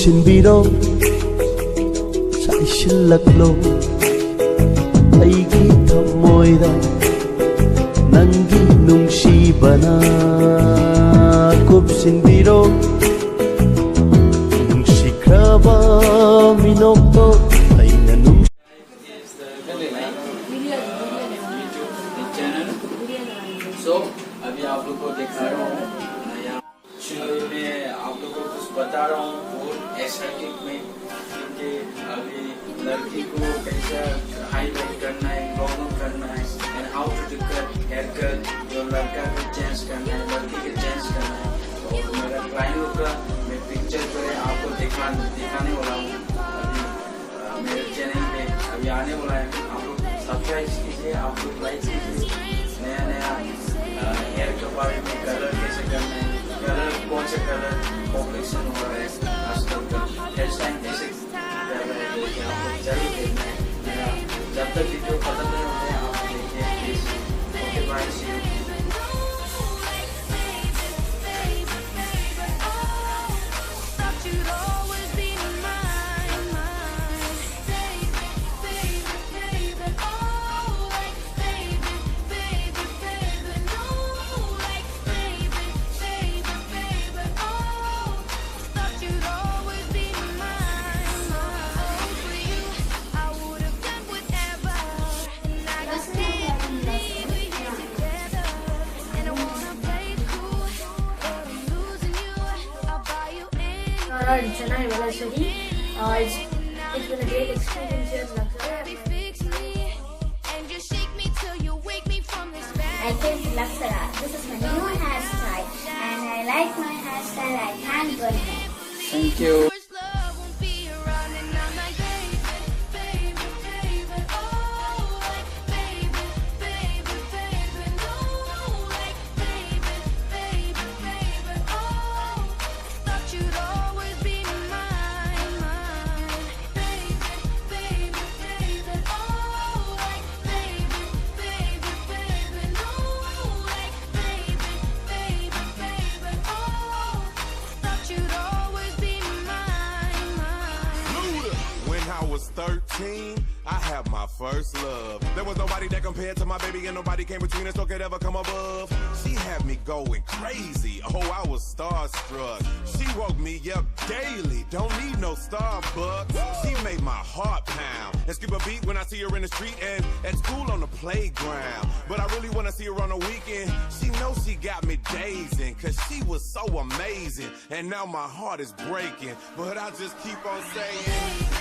ꯀꯨꯞꯁꯤꯟꯕꯤꯔꯣ ꯆꯥꯏꯁꯤꯜꯂꯛꯂꯣ ꯑꯩꯒꯤ ꯊꯃꯣꯏꯗ ꯅꯪꯒꯤ ꯅꯨꯡꯁꯤꯕꯅ ꯀꯨꯞꯁꯤꯟꯕꯤꯔꯣ ꯅꯨꯡꯁꯤꯈ꯭ꯔꯕ ꯃꯤꯅꯣꯛꯇꯣ ꯑꯩꯅ So अभी आप लोग को दिखा रहा हूँ मैं आप लोगों को कुछ बता रहा हूँ बहुत एस्थेटिक में क्योंकि अभी लड़की को कैसा हाईलाइट करना है ग्लोन करना है and how to cut haircut जो लड़का को चेंज करना है लड़की को चेंज करना है और मेरा क्लाइंट लोग का मैं पिक्चर जो है आपको दिखाने वाला हूँ अभी मेरे चैनल पे अभी आने वाला है आप लोग सब्सक्राइब कीजिए आप लोग लाइक कीजिए नया नया हेयर के बारे में कलर कैसे करना है कलर कौन से कलर कॉम्बिनेशन हो रहा है आजकल का हेयर स्टाइल कैसे कर रहा है वो आपको जरूर देखना है मेरा जब तक वीडियो खत्म नहीं होते हैं आप देखिए please okay bye see you Chennai Velashiri. It's been a great experience here in Luxor. I came to Luxor. This is my new hairstyle and I like my hairstyle. I can't go ahead. Thank you. I was 13, I had my first love. There was nobody that compared to my baby and nobody came between us or could ever come above. She had me going crazy, oh I was starstruck. She woke me up daily, don't need no Starbucks. She made my heart pound and skip a beat when I see her in the street and at school on the playground. But I really wanna see her on the weekend. She knows she got me dazing, cause she was so amazing. And now my heart is breaking, but I just keep on saying